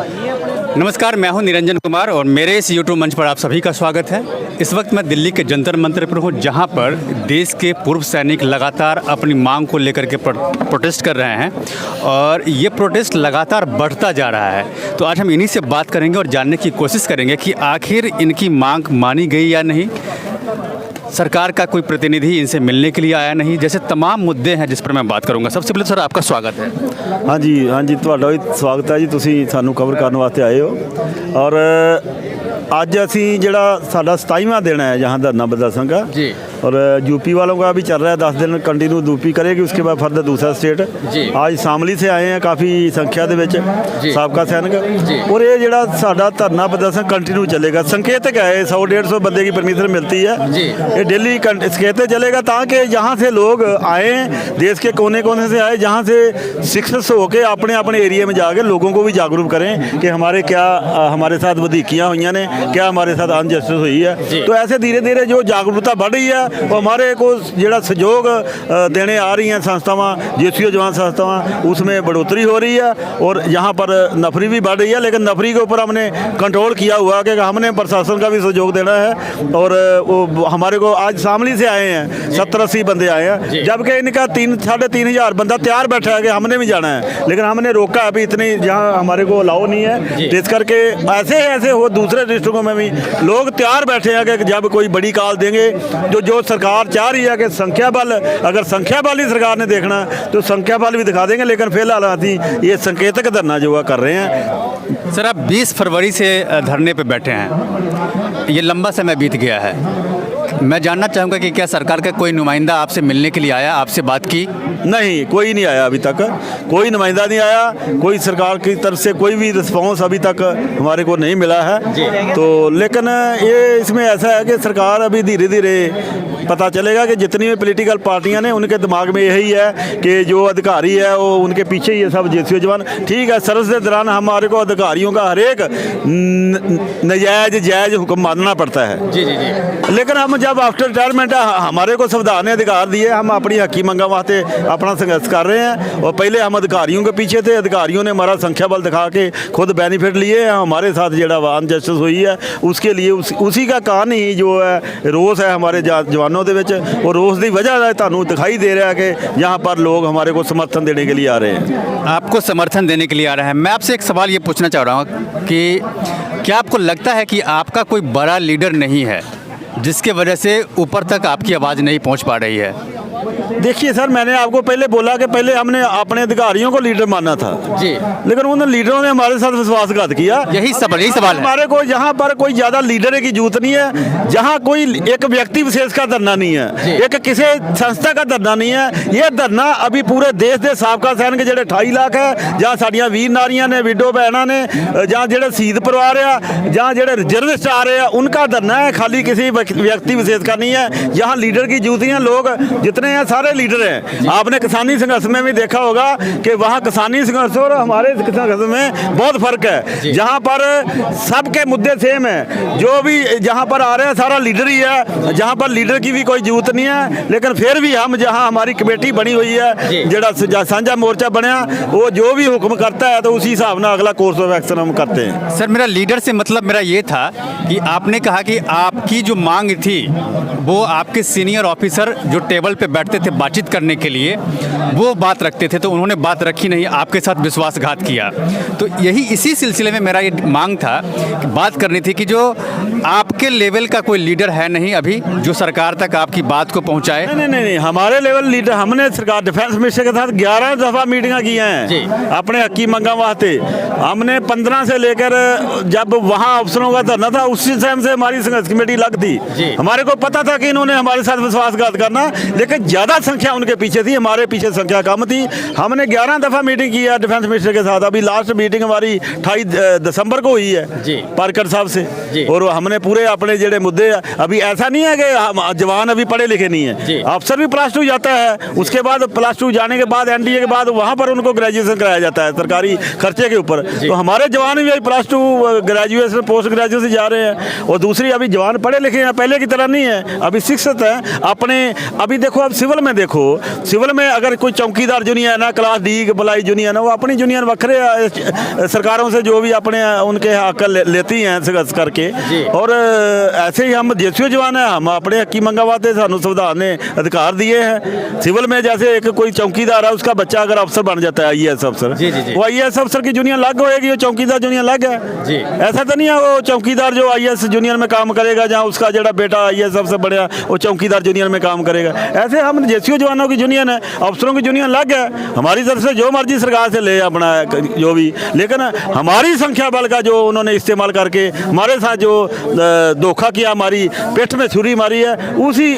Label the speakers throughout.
Speaker 1: नमस्कार, मैं हूं निरंजन कुमार और मेरे इस यूट्यूब मंच पर आप सभी का स्वागत है। इस वक्त मैं दिल्ली के जंतर मंतर पर हूं, जहां पर देश के पूर्व सैनिक लगातार अपनी मांग को लेकर के प्रोटेस्ट कर रहे हैं और ये प्रोटेस्ट लगातार बढ़ता जा रहा है। तो आज हम इन्हीं से बात करेंगे और जानने की कोशिश करेंगे कि आखिर इनकी मांग मानी गई या नहीं, सरकार का कोई प्रतिनिधि इनसे मिलने के लिए आया नहीं, जैसे तमाम मुद्दे हैं जिस पर मैं बात करूंगा। सबसे पहले सर आपका स्वागत है।
Speaker 2: हाँ जी ਤੁਹਾਡਾ ਵੀ ਸਵਾਗਤ ਹੈ ਜੀ। ਤੁਸੀਂ ਸਾਨੂੰ ਕਵਰ ਕਰਨ ਵਾਸਤੇ ਆਏ ਹੋ ਔਰ ਅੱਜ ਅਸੀਂ ਜਿਹੜਾ ਸਾਡਾ 27ਵਾਂ दिन है जहाँ धरना प्रदर्शन का
Speaker 1: जी,
Speaker 2: और यूपी वालों का भी चल रहा है 10 दिन कंटिन्यू यूपी करेगी, उसके बाद फर्दर दूसरा स्टेट
Speaker 1: जी।
Speaker 2: आज शामली से आए हैं काफ़ी संख्या ਦੇ ਵਿੱਚ ਸਾਬਕਾ सैनिक और ये ਜਿਹੜਾ ਸਾਡਾ धरना प्रदर्शन कंटिन्यू चलेगा। संकेतक है 100-150 बंदे की परमिशन मिलती है
Speaker 1: जी।
Speaker 2: ये डेली संकेतक चलेगा ताकि यहाँ से लोग आए, देश के कोने कोने से आए, जहाँ से शिक्षित होकर अपने अपने एरिया में जाकर लोगों को भी जागरूक करें कि हमारे क्या हमारे साथ वधीकियाँ हुई ने, क्या हमारे साथ अनजस्टिस हुई है। तो ऐसे धीरे धीरे जो जागरूकता बढ़ रही है वो हमारे को जो सहयोग देने आ रही हैं संस्थावां, JCO जवान संस्थावां, उसमें बढ़ोतरी हो रही है और यहाँ पर नफरी भी बढ़ रही है। लेकिन नफरी के ऊपर हमने कंट्रोल किया हुआ कि हमने प्रशासन का भी सहयोग देना है और वो हमारे को आज शामली से आए हैं 70-80 बंदे आए हैं, जबकि इनका 3-3.5 बंदा तैयार बैठा है कि हमने भी जाना है, लेकिन हमने रोका अभी इतनी जहाँ हमारे को अलाउ नहीं है। जिस करके ऐसे हो दूसरे डिस्ट्रिक्टों में भी लोग तैयार बैठे हैं कि जब कोई बड़ी कॉल देंगे जो सरकार चाह रही है कि संख्या बल, अगर संख्या बल ही सरकार ने देखना तो संख्या बल भी दिखा देंगे। लेकिन फिलहाल अभी ये संकेतक धरना जो कर रहे हैं।
Speaker 1: सर आप 20 फरवरी से धरने पे बैठे हैं, ये लंबा समय बीत गया है। मैं जानना चाहूँगा कि क्या सरकार का कोई नुमाइंदा आपसे मिलने के लिए आया, आपसे बात की?
Speaker 2: नहीं, कोई नहीं आया अभी तक, कोई नुमाइंदा नहीं आया, कोई सरकार की तरफ से कोई भी रिस्पॉन्स अभी तक हमारे को नहीं मिला है। तो लेकिन ये इसमें ऐसा है कि सरकार अभी धीरे धीरे पता चलेगा कि जितनी भी पॉलिटिकल पार्टियां ने उनके दिमाग में यही है कि जो अधिकारी है वो उनके पीछे ही है सब JCO जवान। ठीक है, सर्विस के दौरान हमारे को अधिकारियों का हर एक जायज़ हुक्म मानना पड़ता है।
Speaker 1: जी जी जी।
Speaker 2: लेकिन हम जब आफ्टर रिटायरमेंट हमारे को संविधान ने अधिकार दिए, हम अपनी हकी मंगा वास्ते अपना संघर्ष कर रहे हैं और पहले हम अधिकारियों के पीछे थे, अधिकारियों ने हमारा संख्या बल दिखा के खुद बेनिफिट लिए हैं, हमारे साथ जो अनजस्टिस हुई है उसके लिए उसी का कारण ही जो है रोष है हमारे जवानों दे विच, और रोष की वजह तुहानू दिखाई दे रहा है कि यहाँ पर लोग हमारे को समर्थन देने के लिए आ रहे हैं।
Speaker 1: आपको समर्थन देने के लिए आ रहे हैं। मैं आपसे एक सवाल ये पूछना चाह रहा हूँ कि क्या आपको लगता है कि आपका कोई बड़ा लीडर नहीं है जिसके वजह से ऊपर तक आपकी आवाज़ नहीं पहुँच पा रही है?
Speaker 2: देखिए सर, मैंने आपको पहले बोला कि पहले हमने अपने अधिकारियों को लीडर माना था
Speaker 1: जी,
Speaker 2: लेकिन उन लीडरों ने हमारे साथ विश्वासघात किया।
Speaker 1: यही सवाल है।
Speaker 2: हमारे को यहाँ पर कोई ज्यादा लीडर की जरूरत नहीं है, जहाँ कोई एक व्यक्ति विशेष का धरना नहीं है, एक किसी संस्था का धरना नहीं है। ये धरना अभी पूरे देश के साबका सैनिक जो 28 लाख है, जहाँ साड़ियाँ वीर नारियां ने, विडो बहना ने, जहाँ जो शहीद परिवार है, जहाँ जो रिजर्विस्ट आ रहे हैं, उनका धरना है, खाली किसी व्यक्ति विशेष का नहीं है। यहाँ लीडर की जरूरत है, लोग जितने हैं सारे लीडर हैं। आपने किसानी संघर्ष में भी देखा होगा कि वहाँ किसानी संघर्ष और हमारे संघर्ष में बहुत फर्क है। जहाँ पर सबके मुद्दे सेम है, जो भी जहाँ पर आ रहे हैं सारा लीडर ही है, जहाँ पर लीडर की भी कोई जरूरत नहीं है। लेकिन फिर भी हम जहाँ हमारी कमेटी बनी हुई है, जड़ा साझा मोर्चा बनया, वो जो भी हुक्म करता है तो उसी हिसाब से अगला कोर्स ऑफ एक्शन हम करते हैं।
Speaker 1: सर मेरा लीडर से मतलब मेरा ये था कि आपने कहा कि आपकी जो मांग थी वो आपके सीनियर ऑफिसर जो टेबल पे बैठते थे बातचीत करने के लिए वो बात रखते थे, तो उन्होंने बात रखी नहीं, आपके साथ विश्वासघात किया। तो यही इसी सिलसिले में मेरा ये मांग था कि बात करनी थी कि जो आपके लेवल का कोई लीडर है नहीं अभी जो सरकार तक आपकी बात को पहुंचाए।
Speaker 2: नहीं, हमारे लेवल लीडर, हमने सरकार डिफेंस मिनिस्टर के साथ 11 दफ़ा मीटिंग की हैं अपने हकी मंगा वास्ते। हमने 15 से लेकर जब वहाँ अफसरों का धरना था उसी टाइम से हमारी संघर्ष कमेटी लग थी। हमारे को पता था कि इन्होंने हमारे साथ विश्वासघात करना, लेकिन ज़्यादा संख्या उनके पीछे थी, हमारे पीछे संख्या कम थी। हमने 11 दफ़ा मीटिंग की है डिफेंस मिनिस्टर के साथ। अभी लास्ट मीटिंग हमारी 28 दिसंबर को हुई है पारकर साहब से, और हमने पूरे अपने जेडे मुद्दे हैं। अभी ऐसा नहीं है कि जवान अभी पढ़े लिखे नहीं है, अफसर भी +2 जाता है, उसके बाद +2 जाने के बाद NDA के बाद वहाँ पर उनको ग्रेजुएशन कराया जाता है सरकारी खर्चे के ऊपर। तो हमारे जवान भी +2 ग्रेजुएशन पोस्ट ग्रेजुएशन जा रहे हैं। और दूसरी अभी जवान पढ़े लिखे हैं, पहले की तरह नहीं है, अभी शिक्षित है अपने। अभी देखो अब सिविल में देखो, सिविल में अगर कोई चौकीदार यूनियन है, क्लास D भलाई यूनियन है, वो अपनी यूनियन वखरे सरकारों से जो भी अपने उनके हक लेती हैं संघर्ष करके। और ऐसे ही हम देसियों जवान हैं, हम अपने हकी मंगा वास्ते सानू संविधान ने अधिकार दिए हैं। सिविल में जैसे एक कोई चौकीदार है, उसका बच्चा अगर अफसर बन जाता है IAS अफसर, वो IAS अफसर की यूनियन अलग होएगी, वो चौकीदार यूनियन अलग है। ऐसा तो नहीं है वो चौकीदार जो IAS यूनियन में काम करेगा, जहाँ उसका जो बेटा IAS अफसर बढ़िया वो चौकीदार यूनियन में काम करेगा। ऐसे हम देसियों जवानों की यूनियन है, अफसरों की यूनियन अलग है। हमारी तरफ से जो मर्जी सरकार से ले अपना जो भी, लेकिन हमारी संख्या बल का जो उन्होंने इस्तेमाल करके हमारे साथ जो धोखा किया, हमारी पेट में छुरी मारी है, उसी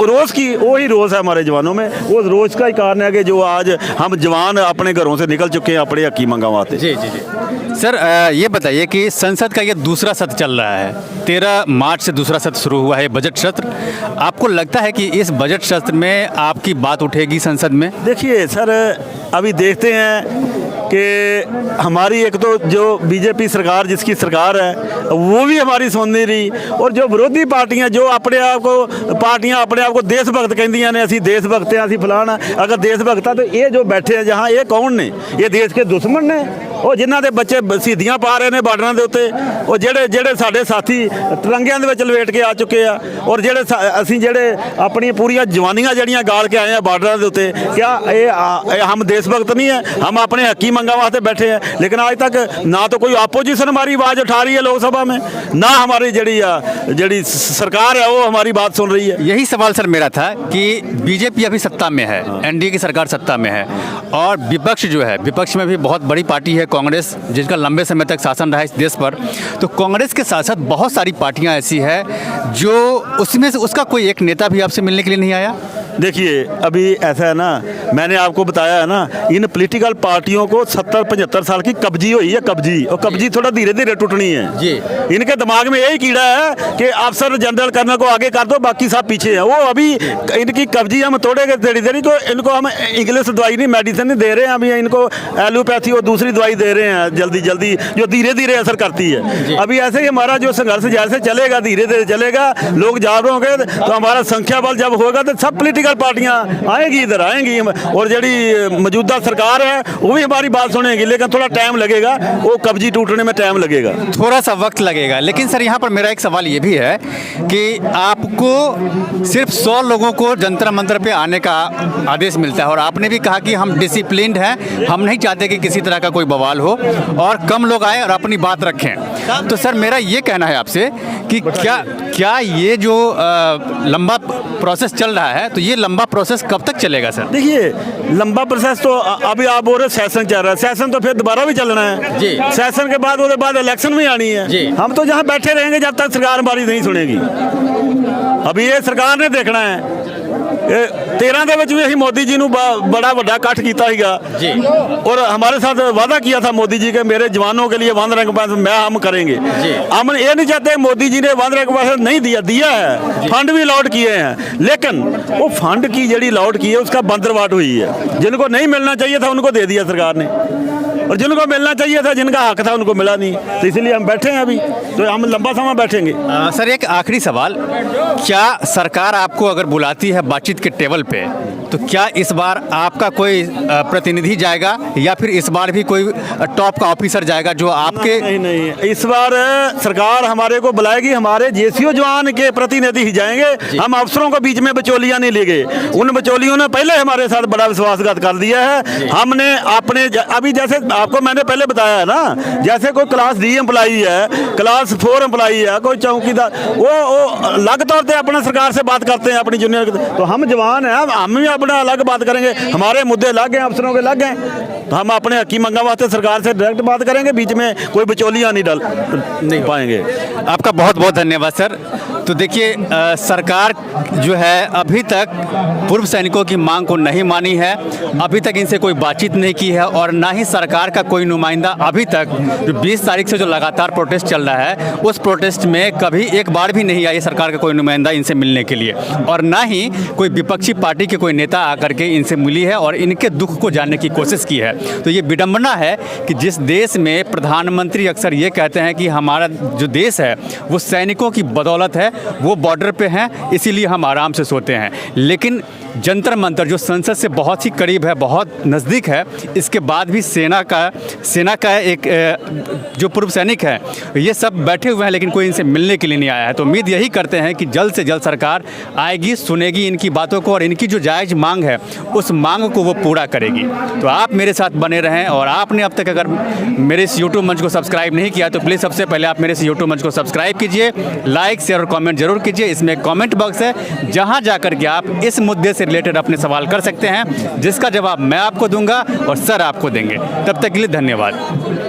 Speaker 2: रोज़ की वही रोज़ है हमारे जवानों में। वो रोज़ का ही कारण है कि जो आज हम जवान अपने घरों से निकल चुके हैं अपने हकी मंगा वास्ते।
Speaker 1: जी जी जी सर, ये बताइए कि संसद का ये दूसरा सत्र चल रहा है, 13 मार्च से दूसरा सत्र शुरू हुआ है बजट सत्र। आपको लगता है कि इस बजट सत्र में आपकी बात उठेगी संसद में?
Speaker 2: देखिए सर, अभी देखते हैं कि हमारी एक तो जो बीजेपी सरकार जिसकी सरकार है वो भी हमारी सुन नहीं रही, और जो विरोधी पार्टियां जो अपने आप को देशभक्त कहंदियां ने, असी देशभक्त हैं, असी फलाना। अगर देशभक्त है तो ये जो बैठे हैं जहाँ, ये कौन ने? ये देश के दुश्मन ने, ਉਹ ਜਿਨ੍ਹਾਂ ਦੇ ਬੱਚੇ ਸ਼ਹੀਦੀਆਂ ਪਾ ਰਹੇ ਨੇ ਬਾਰਡਰਾਂ ਦੇ ਉੱਤੇ, ਉਹ ਜਿਹੜੇ ਸਾਡੇ ਸਾਥੀ ਤਿਰੰਗਿਆਂ ਦੇ ਵਿੱਚ ਲਵੇਟ ਕੇ ਆ ਚੁੱਕੇ ਆ, ਔਰ ਅਸੀਂ ਆਪਣੀਆਂ ਪੂਰੀਆਂ ਜਵਾਨੀਆਂ ਜਿਹੜੀਆਂ ਗਾਲ ਕੇ ਆਏ ਆ ਬਾਰਡਰਾਂ ਦੇ ਉੱਤੇ। क्या ये हम देशभक्त नहीं है? हम अपने हकी मंगा वास्ते बैठे हैं, लेकिन आज तक ना तो कोई अपोजिशन हमारी आवाज़ उठा रही है लोकसभा में, ना हमारी जड़ी सरकार है वो हमारी बात सुन रही है।
Speaker 1: यही सवाल सर मेरा था कि बीजेपी अभी सत्ता में है, NDA की सरकार सत्ता में है, और विपक्ष जो है, विपक्ष में भी बहुत बड़ी पार्टी है कांग्रेस, जिसका लंबे समय तक शासन रहा है इस देश पर। तो कांग्रेस के साथ साथ बहुत सारी पार्टियां ऐसी है जो उसमें से उसका कोई एक नेता भी आपसे मिलने के लिए नहीं आया।
Speaker 2: देखिए अभी ऐसा है ना, मैंने आपको बताया है ना, इन पॉलिटिकल पार्टियों को 70-75 साल की कब्जी हुई है, कब्जी, और कब्जी थोड़ा धीरे धीरे टूटनी है जी। इनके दिमाग में यही कीड़ा है कि अफसर जनरल कर्नल को आगे कर दो, बाकी सब पीछे है। वो अभी इनकी कब्जी हम तोड़ेंगे धीरे धीरे, तो इनको हम इंग्लिश दवाई नहीं, मेडिसिन नहीं दे रहे हैं, अभी इनको एलोपैथी और दूसरी दवाई दे रहे हैं जल्दी जल्दी, जो धीरे धीरे असर करती है। अभी ऐसे ही हमारा जो संघर्ष जैसे चलेगा, धीरे धीरे चलेगा, लोग जागरूक होंगे, तो हमारा संख्या बल जब होगा तो सब पॉलिटिकल पार्टियां आएंगी, इधर आएंगी, और जड़ी मौजूदा सरकार है वो भी हमारी बात सुनेगी, लेकिन थोड़ा टाइम लगेगा, वो कब्जी टूटने में टाइम लगेगा,
Speaker 1: थोड़ा सा वक्त लगेगा। लेकिन सर यहाँ पर मेरा एक सवाल ये भी है कि आपको सिर्फ 100 लोगों को जंतर मंतर पे आने का आदेश मिलता है, और आपने भी कहा कि हम डिसिप्लिन्ड हैं, हम नहीं चाहते कि किसी तरह का कोई बवाल हो और कम लोग आए और अपनी बात रखें। तो सर मेरा ये कहना है आपसे कि क्या ये जो लंबा प्रोसेस चल रहा है, तो ये लंबा प्रोसेस कब तक चलेगा सर?
Speaker 2: देखिए लंबा प्रोसेस तो अभी आप बोल रहे सेशन चल रहा है, सेशन तो फिर दोबारा भी चलना है जी। सेशन के बाद उसके बाद इलेक्शन भी आनी है जी। हम तो जहाँ बैठे रहेंगे जब तक सरकार हमारी नहीं सुनेगी। अभी ये सरकार ने देखना है। 13 ਦੇ ਵਿੱਚ ਵੀ ਅਸੀਂ ਮੋਦੀ ਜੀ ਨੂੰ बड़ा ਵੱਡਾ ਇਕੱਠ ਕੀਤਾ ਸੀਗਾ जी, और हमारे साथ वादा किया था मोदी जी के मेरे जवानों के लिए वन रैंक पास मैं हम करेंगे जी। हम ये नहीं चाहते, मोदी जी ने वन रैंक पास नहीं दिया है, फंड भी अलॉट किए हैं, लेकिन वो फंड की जड़ी अलॉट की है उसका बंदरवाट हुई है। जिनको नहीं मिलना चाहिए था उनको दे दिया सरकार ने, और जिनको मिलना चाहिए था, जिनका हक था, उनको मिला नहीं। तो इसलिए हम बैठे हैं अभी, तो हम लंबा समय बैठेंगे।
Speaker 1: सर एक आखिरी सवाल, क्या सरकार आपको अगर बुलाती है बातचीत के टेबल पे, तो क्या इस बार आपका कोई प्रतिनिधि जाएगा, या फिर इस बार भी कोई टॉप का ऑफिसर जाएगा जो आपके?
Speaker 2: नहीं, इस बार सरकार हमारे को बुलाएगी, हमारे जेसीओ जवान के प्रतिनिधि ही जाएंगे। हम अफसरों को बीच में बिचौलियां नहीं ले गए, उन बिचौलियों ने पहले हमारे साथ बड़ा विश्वासघात कर दिया है। हमने अपने अभी जैसे आपको मैंने पहले बताया है ना, जैसे कोई क्लास D एम्प्लॉई है, क्लास 4 एम्प्लॉई है, कोई चौकीदार, वो अलग तौर पर अपना सरकार से बात करते हैं अपनी यूनियन। तो हम जवान हैं, हम भी अपना अलग बात करेंगे, हमारे मुद्दे अलग हैं, अफसरों के अलग हैं। तो हम अपने हकी मंगा वास्ते सरकार से डायरेक्ट बात करेंगे, बीच में कोई बिचौलियाँ नहीं पाएंगे।
Speaker 1: आपका बहुत बहुत धन्यवाद सर। तो देखिए सरकार जो है अभी तक पूर्व सैनिकों की मांग को नहीं मानी है, अभी तक इनसे कोई बातचीत नहीं की है और ना ही सरकार का कोई नुमाइंदा अभी तक जो 20 तारीख से जो लगातार प्रोटेस्ट चल रहा है उस प्रोटेस्ट में कभी एक बार भी नहीं आई सरकार का कोई नुमाइंदा इनसे मिलने के लिए, और ना ही कोई विपक्षी पार्टी के कोई नेता आकर के इनसे मिली है और इनके दुख को जानने की कोशिश की है। तो ये विडंबना है कि जिस देश में प्रधानमंत्री अक्सर ये कहते हैं कि हमारा जो देश है वो सैनिकों की बदौलत है, वो बॉर्डर पे हैं इसीलिए हम आराम से सोते हैं, लेकिन जंतर मंतर जो संसद से बहुत ही करीब है, बहुत नज़दीक है, इसके बाद भी सेना का एक जो पूर्व सैनिक है ये सब बैठे हुए हैं लेकिन कोई इनसे मिलने के लिए नहीं आया है। तो उम्मीद यही करते हैं कि जल्द से जल्द सरकार आएगी, सुनेगी इनकी बातों को और इनकी जो जायज़ मांग है उस मांग को वो पूरा करेगी। तो आप मेरे साथ बने रहें और आपने अब तक अगर मेरे इस यूट्यूब मंच को सब्सक्राइब नहीं किया तो प्लीज़ सबसे पहले आप मेरे इस यूट्यूब मंच को सब्सक्राइब कीजिए, लाइक शेयर और कॉमेंट जरूर कीजिए। इसमें एक कॉमेंट बॉक्स है जहाँ जाकर के आप इस मुद्दे से रिलेटेड अपने सवाल कर सकते हैं जिसका जवाब मैं आपको दूंगा और सर आपको देंगे। तब तक के लिए धन्यवाद।